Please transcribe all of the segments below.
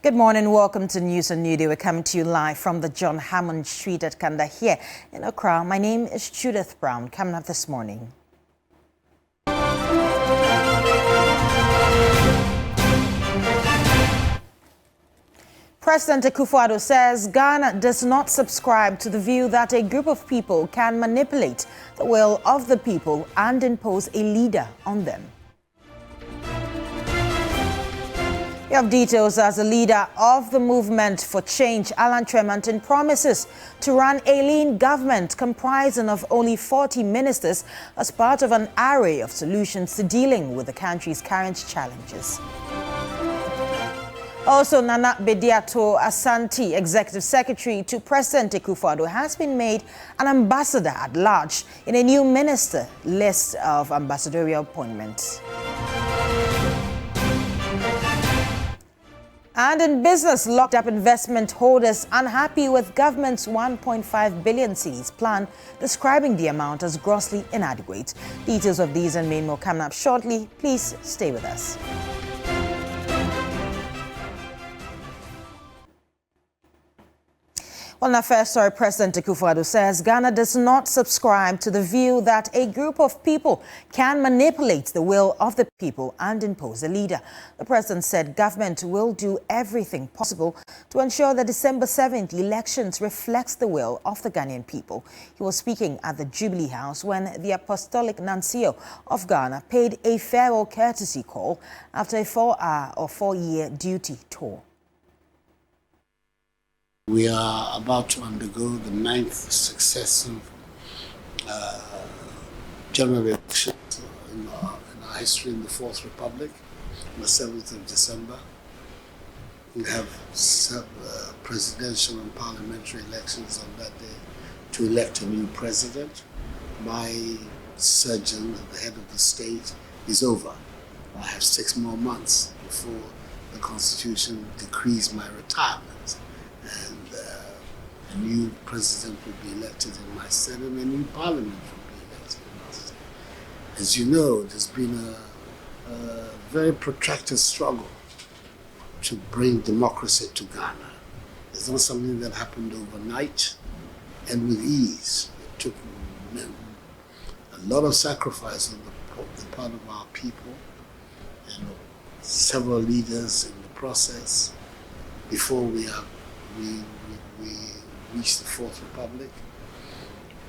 Good morning. Welcome to News on New Day. We're coming to you live from the John Hammond Street at Kanda here in Accra. My name is Judith Brown. Coming up this morning. President Akufo Addo says Ghana does not subscribe to the view that a group of people can manipulate the will of the people and impose a leader on them. We have details as the leader of the movement for change, Alan Tremonton, promises to run a lean government comprising of only 40 ministers as part of an array of solutions to dealing with the country's current challenges. Also, Nana Addo Asante, Executive Secretary to President Akufo Addo, has been made an ambassador at large in a new minister list of ambassadorial appointments. And in business, locked up investment holders unhappy with government's 1.5 billion cedis plan, describing the amount as grossly inadequate. Details of these and many more coming up shortly. Please stay with us. Well, now first, President Akufo Addo says Ghana does not subscribe to the view that a group of people can manipulate the will of the people and impose a leader. The president said government will do everything possible to ensure the December 7th elections reflects the will of the Ghanaian people. He was speaking at the Jubilee House when the Apostolic Nuncio of Ghana paid a farewell courtesy call after a 4-year duty tour. We are about to undergo the 9th successive general election in our history in the Fourth Republic, on the 7th of December. We have presidential and parliamentary elections on that day to elect a new president. My sojourn at the head of the state is over. I have 6 more months before the Constitution decrees my retirement. And a new president will be elected in my state and a new parliament will be elected in my state. As you know, there's been a very protracted struggle to bring democracy to Ghana. It's not something that happened overnight and with ease. It took a lot of sacrifice on the part of our people and several leaders in the process before we reached the Fourth Republic,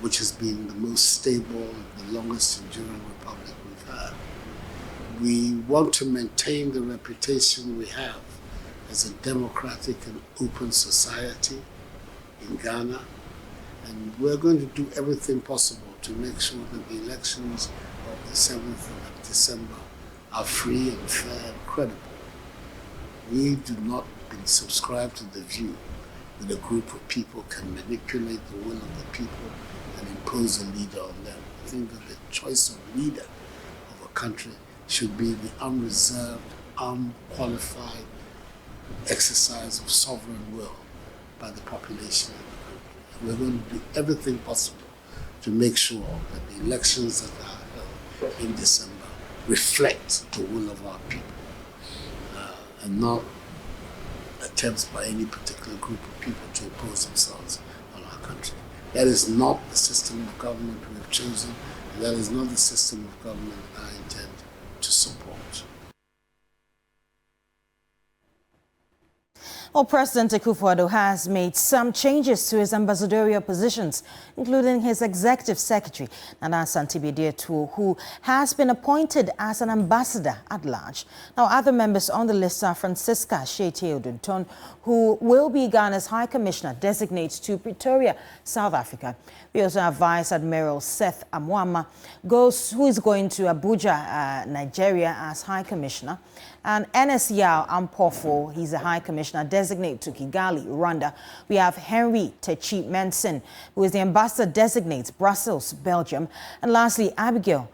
which has been the most stable, the longest enduring republic we've had. We want to maintain the reputation we have as a democratic and open society in Ghana, and we're going to do everything possible to make sure that the elections of the 7th of December are free and fair and credible. We do not subscribe to the view that a group of people can manipulate the will of the people and impose a leader on them. I think that the choice of leader of a country should be the unreserved, unqualified exercise of sovereign will by the population of the country. We're going to do everything possible to make sure that the elections that are held in December reflect the will of our people and not attempts by any particular group of people to impose themselves on our country. That is not the system of government we have chosen, and that is not the system of government I intend to support. Well, President Akufo Addo has made some changes to his ambassadorial positions, including his executive secretary, Nana Addo, who has been appointed as an ambassador at large. Now, other members on the list are Francisca Shete-Odunton, who will be Ghana's High Commissioner designate to Pretoria, South Africa. We also have Vice Admiral Seth Amwama, who is going to Abuja, Nigeria as High Commissioner. And Ernest Yao Ampofo, he's a High Commissioner designate to Kigali, Rwanda. We have Henry Techi Menson, who is the Ambassador designate Brussels, Belgium. And lastly, Abigail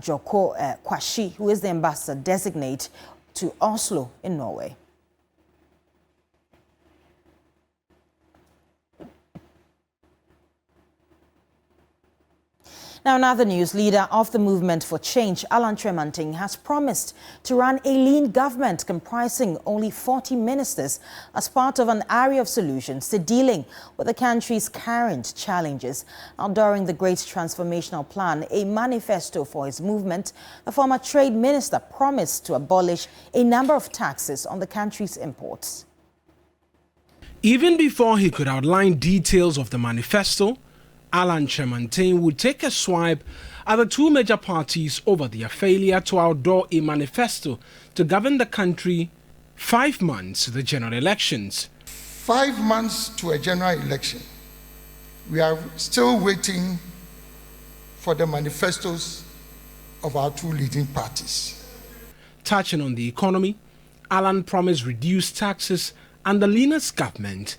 Joko Kwashi, who is the Ambassador designate to Oslo in Norway. Now, in other news, leader of the Movement for Change, Alan Tremanting, has promised to run a lean government comprising only 40 ministers as part of an array of solutions to dealing with the country's current challenges. Now, during the Great Transformational Plan, a manifesto for his movement, the former trade minister promised to abolish a number of taxes on the country's imports. Even before he could outline details of the manifesto, Alan Tremanting would take a swipe at the two major parties over their failure to outdoor a manifesto to govern the country 5 months to the general elections. 5 months to a general election. We are still waiting for the manifestos of our two leading parties. Touching on the economy, Alan promised reduced taxes and the leanest government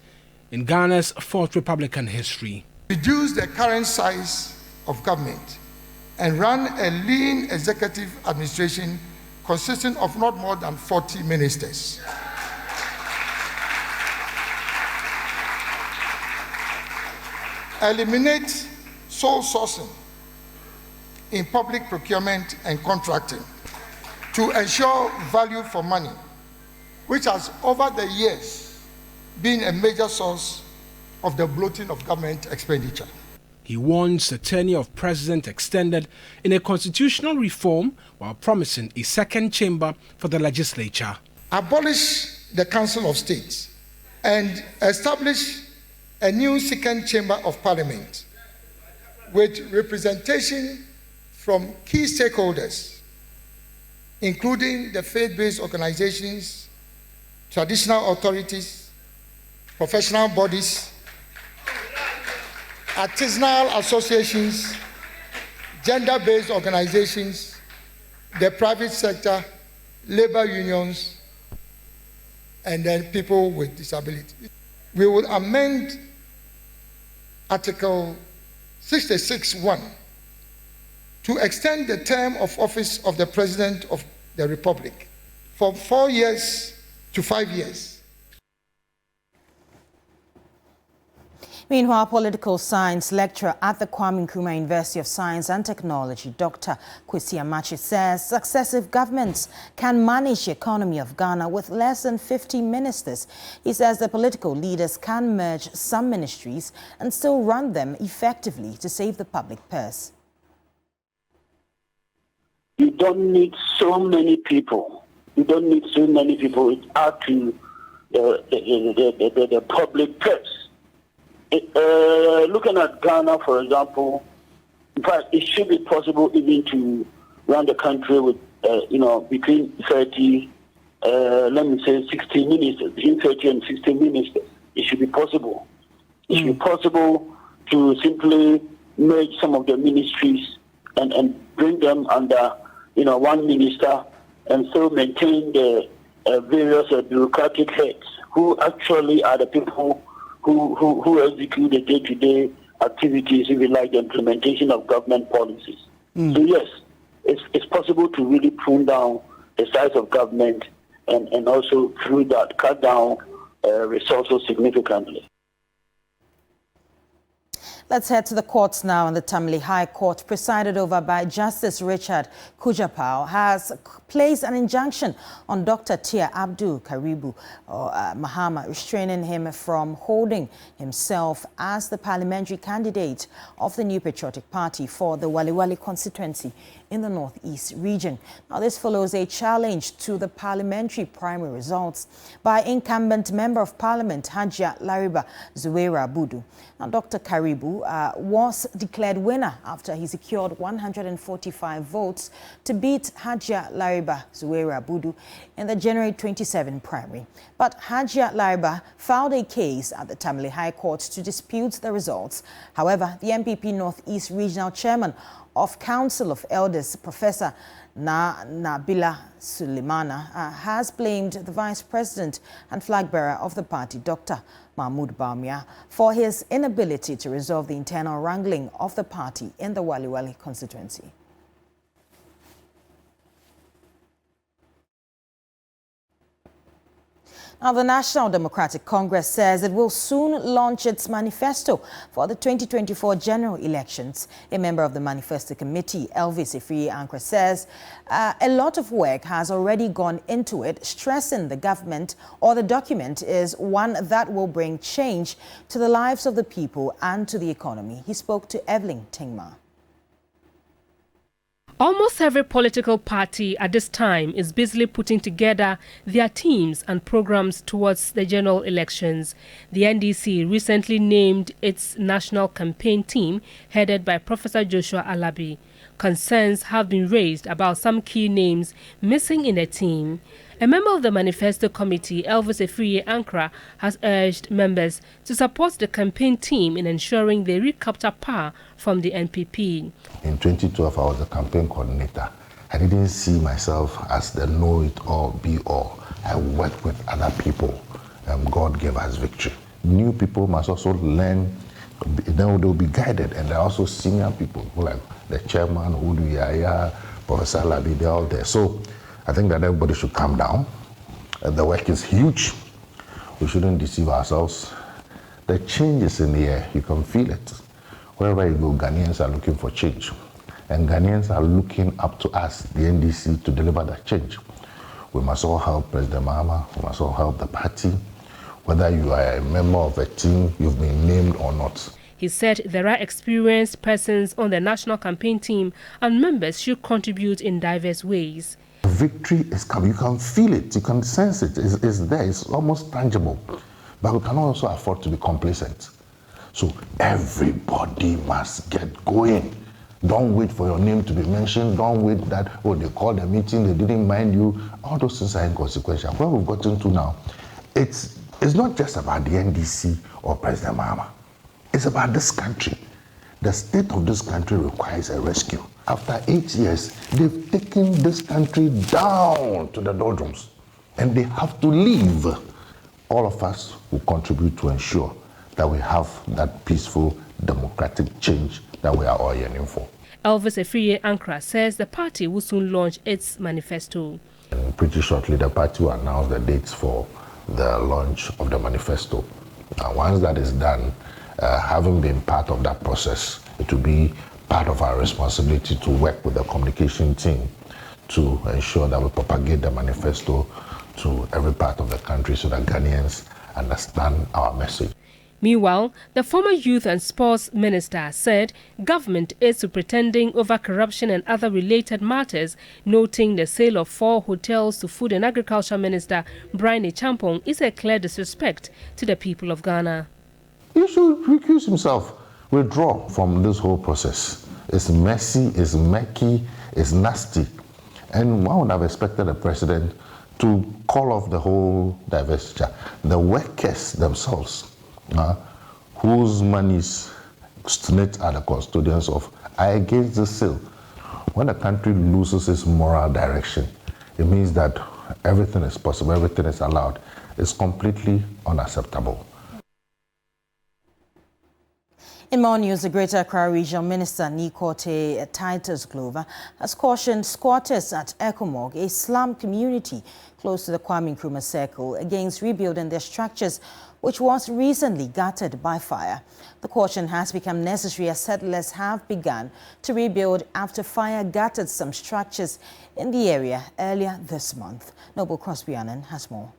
in Ghana's fourth Republican history. Reduce the current size of government and run a lean executive administration consisting of not more than 40 ministers. Eliminate sole sourcing in public procurement and contracting to ensure value for money, which has over the years been a major source of the bloating of government expenditure. He wants the tenure of president extended in a constitutional reform while promising a second chamber for the legislature. Abolish the Council of State and establish a new second chamber of parliament with representation from key stakeholders, including the faith-based organizations, traditional authorities, professional bodies, artisanal associations, gender-based organizations, the private sector, labor unions, and then people with disabilities. We will amend Article 66(1) to extend the term of office of the President of the Republic from 4 years to 5 years. Meanwhile, political science lecturer at the Kwame Nkrumah University of Science and Technology, Dr. Kwesi Amachi, says successive governments can manage the economy of Ghana with less than 50 ministers. He says the political leaders can merge some ministries and still run them effectively to save the public purse. You don't need so many people. It's up to the public purse. Looking at Ghana, for example, in fact, it should be possible even to run the country with, between 30, 60 ministers, between 30 and 60 ministers. It should be possible. It should be possible to simply merge some of the ministries and bring them under, one minister and still maintain the various bureaucratic heads who actually are the people who execute the day-to-day activities, if you like, the implementation of government policies. So yes, it's possible to really prune down the size of government and also through that cut down resources significantly. Let's head to the courts now. And the Tamale High Court, presided over by Justice Richard Kujapau, has placed an injunction on Dr. Tetteh Abdul Karibu Mahama, restraining him from holding himself as the parliamentary candidate of the new Patriotic Party for the Waliwali constituency in the Northeast region. Now, this follows a challenge to the parliamentary primary results by incumbent Member of Parliament Hajia Lariba Zuwaira Budu. Now, Dr. Karibu was declared winner after he secured 145 votes to beat Hajia Lariba Zuwaira Budu in the January 27 primary. But Hajia Lariba filed a case at the Tamale High Court to dispute the results. However, the MPP Northeast Regional Chairman of Council of Elders, Professor Nabila Suleimana, has blamed the Vice President and flag bearer of the party, Dr. Mahmoud Bawumia, for his inability to resolve the internal wrangling of the party in the Waliwali constituency. Now, the National Democratic Congress says it will soon launch its manifesto for the 2024 general elections. A member of the Manifesto Committee, Elvis Efriye-Ankra, says a lot of work has already gone into it, stressing the government or the document is one that will bring change to the lives of the people and to the economy. He spoke to Evelyn Tingma. Almost every political party at this time is busily putting together their teams and programs towards the general elections. The NDC recently named its national campaign team, headed by Professor Joshua Alabi. Concerns have been raised about some key names missing in the team. A member of the Manifesto Committee, Elvis Efriye-Ankra, has urged members to support the campaign team in ensuring they recapture power from the NPP. In 2012, I was the campaign coordinator. I didn't see myself as the know-it-all, be-all. I worked with other people, and God gave us victory. New people must also learn, then they'll be guided, and there are also senior people, like the chairman, Udu Yaya, Professor Labi, they're all there. So I think that everybody should calm down. The work is huge. We shouldn't deceive ourselves. The change is in the air. You can feel it. Wherever you go, Ghanaians are looking for change. And Ghanaians are looking up to us, the NDC, to deliver that change. We must all help President Mahama. We must all help the party. Whether you are a member of a team, you've been named or not. He said there are experienced persons on the national campaign team and members should contribute in diverse ways. Victory is coming. You can feel it. You can sense it. It's there. It's almost tangible. But we cannot also afford to be complacent. So everybody must get going. Don't wait for your name to be mentioned. Don't wait that, oh, they called a meeting, they didn't mind you. All those things are inconsequential. Where we've gotten to now, it's not just about the NDC or President Mahama. It's about this country. The state of this country requires a rescue. After 8 years, they've taken this country down to the doldrums, and they have to leave. All of us will contribute to ensure that we have that peaceful, democratic change that we are all yearning for. Elvis Efriye-Ankra says the party will soon launch its manifesto. And pretty shortly, the party will announce the dates for the launch of the manifesto. And once that is done, having been part of that process, it will be part of our responsibility to work with the communication team to ensure that we propagate the manifesto to every part of the country so that Ghanaians understand our message. Meanwhile, the former Youth and Sports Minister said government is pretending over corruption and other related matters, noting the sale of 4 hotels to Food and Agriculture Minister Brian Champong is a clear disrespect to the people of Ghana. He should recuse himself, withdraw from this whole process. It's messy, it's murky, it's nasty. And one would have expected the president to call off the whole divestiture. The workers themselves, whose monies Senate are the custodians of, are against the sale. When a country loses its moral direction, it means that everything is possible, everything is allowed. It's completely unacceptable. In more news, the Greater Accra Regional Minister Titus has cautioned squatters at Ekumo, a slum community close to the Kwame Nkrumah Circle, against rebuilding their structures, which was recently gutted by fire. The caution has become necessary as settlers have begun to rebuild after fire gutted some structures in the area earlier this month. Noble Crosby Annan has more.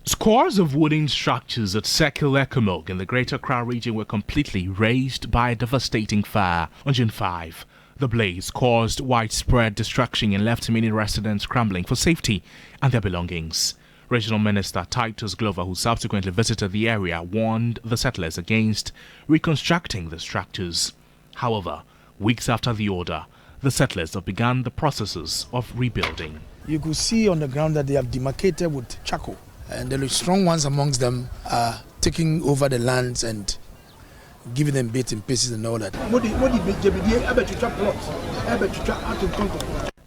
Scores of wooden structures at Circle Ekumo in the Greater Accra region were completely razed by a devastating fire on June 5. The blaze caused widespread destruction and left many residents scrambling for safety and their belongings. Regional Minister Titus, who subsequently visited the area, warned the settlers against reconstructing the structures. However, weeks after the order, the settlers have begun the processes of rebuilding. You could see on the ground that they have demarcated with charcoal. And the strong ones amongst them are taking over the lands and giving them bits and pieces and all that.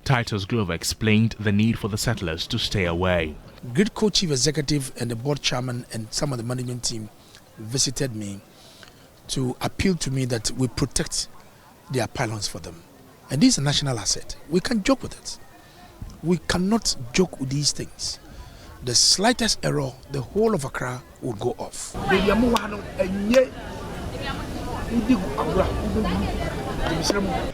Titus explained the need for the settlers to stay away. Great co-chief executive and the board chairman and some of the management team visited me to appeal to me that we protect their pylons for them. And this is a national asset. We can't joke with it. We cannot joke with these things. The slightest error, the whole of Accra would go off.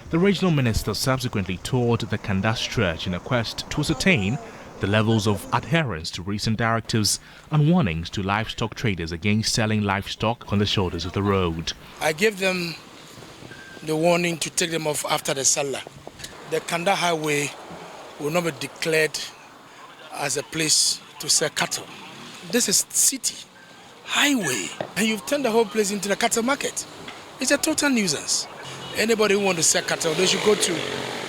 The regional minister subsequently toured the Kandas Church in a quest to ascertain the levels of adherence to recent directives and warnings to livestock traders against selling livestock on the shoulders of the road. I gave them the warning to take them off after the Salah. The Kanda Highway will not be declared as a place to sell cattle. This is city, highway, and you've turned the whole place into the cattle market. It's a total nuisance. Anybody who wants to sell cattle, they should go to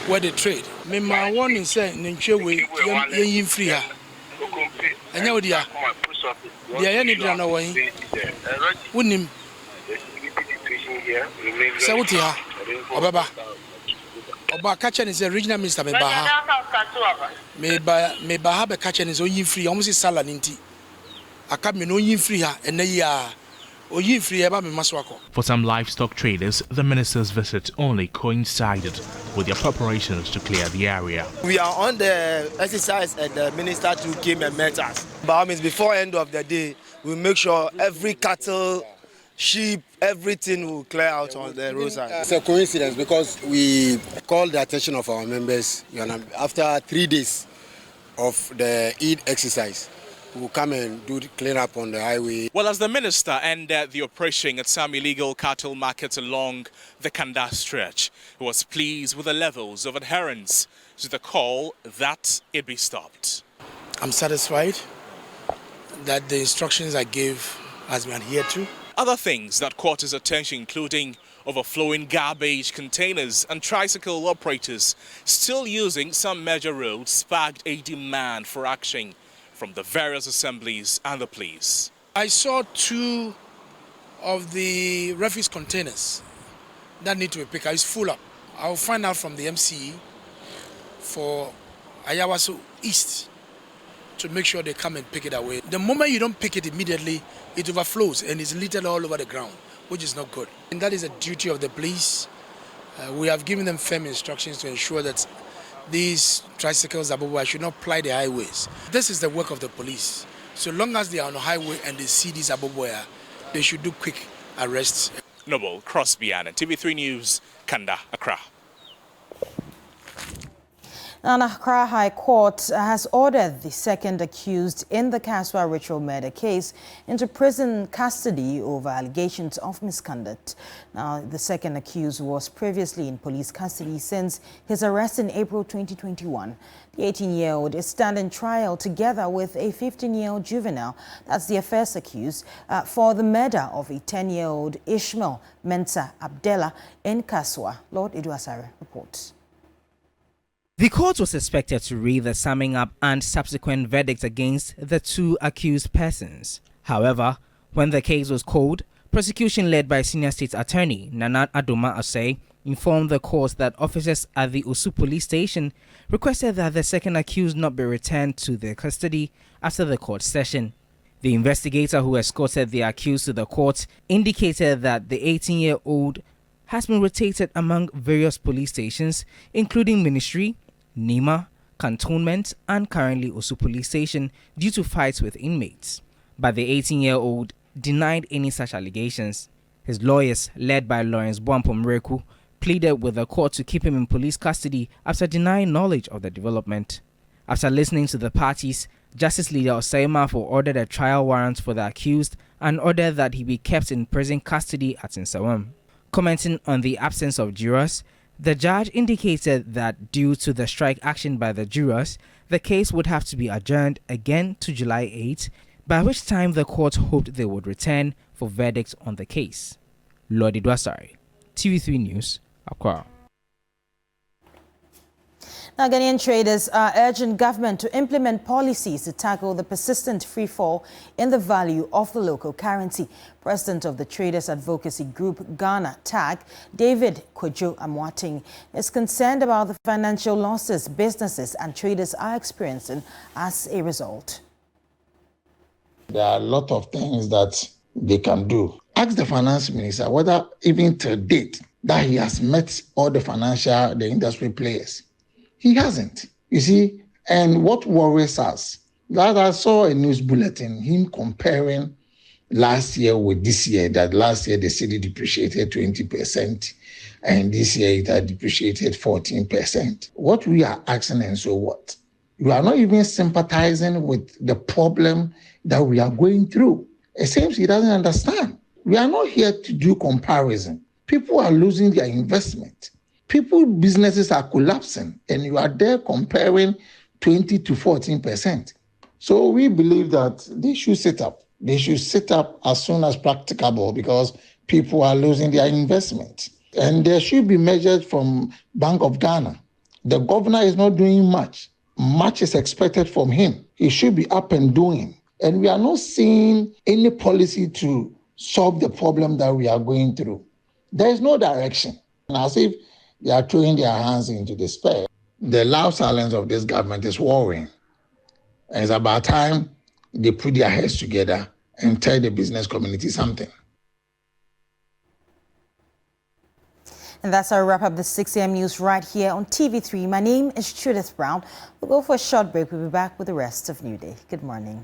where they trade. My warning said, "You're free here." And now, dear, they need to know why. Wouldn't say what here? Obaba. Oba Kachan is a regional minister. Maybe have a Kachan is only free. Almost is salad inti. I can't be no free here, and they are. For some livestock traders, the minister's visit only coincided with their preparations to clear the area. We are on the exercise and the minister too came and met us. But before end of the day, we make sure every cattle, sheep, everything will clear out on the roadside. It's a coincidence because we called the attention of our members after 3 days of the Eid exercise. Will come and do the cleanup on the highway. Well, as the minister ended the operation at some illegal cattle markets along the Kandas Stretch, he was pleased with the levels of adherence to the call that it be stopped. I'm satisfied that the instructions I gave has been adhered to. Other things that caught his attention, including overflowing garbage containers and tricycle operators still using some major roads, sparked a demand for action from the various assemblies and the police. I saw 2 of the refuse containers that need to be picked up. It's full up. I'll find out from the MCE for Ayawaso East to make sure they come and pick it away. The moment you don't pick it immediately, it overflows and is littered all over the ground, which is not good. And that is a duty of the police. We have given them firm instructions to ensure that these tricycles should not ply the highways. This is the work of the police. So long as they are on the highway and they see these aboboya, they should do quick arrests. Noble Crosby and TV3 News, Kanda, Accra. Nana Accra High Court has ordered the second accused in the Casa ritual murder case into prison custody over allegations of misconduct. Now, the second accused was previously in police custody since his arrest in April 2021. The 18-year-old is standing trial together with a 15-year-old juvenile, that's the first accused, for the murder of a 10-year-old Ishmael Mensa Abdella in Kaswa. Lord Eduasare reports. The court was expected to read the summing up and subsequent verdicts against the 2 accused persons. However, when the case was called, prosecution led by Senior State Attorney Nana Addo informed the court that officers at the Osu police station requested that the second accused not be returned to their custody after the court session. The investigator who escorted the accused to the court indicated that the 18-year-old has been rotated among various police stations, including Ministry, Nima, Cantonment, and currently Osu Police Station due to fights with inmates. But the 18-year-old denied any such allegations. His lawyers, led by Lawrence Boampomreku, pleaded with the court to keep him in police custody after denying knowledge of the development. After listening to the parties, Justice Leader Osaimafo ordered a trial warrant for the accused and ordered that he be kept in prison custody at Nsawam. Commenting on the absence of jurors, the judge indicated that due to the strike action by the jurors, the case would have to be adjourned again to July 8, by which time the court hoped they would return for verdicts on the case. Lord Idwasari, TV3 News, Accra. Now, Ghanaian traders are urging government to implement policies to tackle the persistent freefall in the value of the local currency. President of the Traders Advocacy Group, Ghana TAG, David Kojo Amwating, is concerned about the financial losses businesses and traders are experiencing as a result. There are a lot of things that they can do. Ask the finance minister whether even to date that he has met all the industry players. He hasn't. You see, And what worries us, that I saw a news bulletin, him comparing last year with this year, that last year the cedi depreciated 20%, and this year it had depreciated 14%. What we are asking, and so what? You are not even sympathizing with the problem that we are going through. It seems he doesn't understand. We are not here to do comparison. People are losing their investment. Businesses are collapsing, and you are there comparing 20 to 14%. So we believe that they should sit up. They should sit up as soon as practicable because people are losing their investment. And there should be measures from Bank of Ghana. The governor is not doing much. Much is expected from him. He should be up and doing. And we are not seeing any policy to solve the problem that we are going through. There is no direction. As if they are throwing their hands into despair. The loud silence of this government is worrying. And it's about time they put their heads together and tell the business community something. And that's our wrap up the 6 a.m. news right here on TV3. My name is Judith Brown. We'll go for a short break. We'll be back with the rest of New Day. Good morning.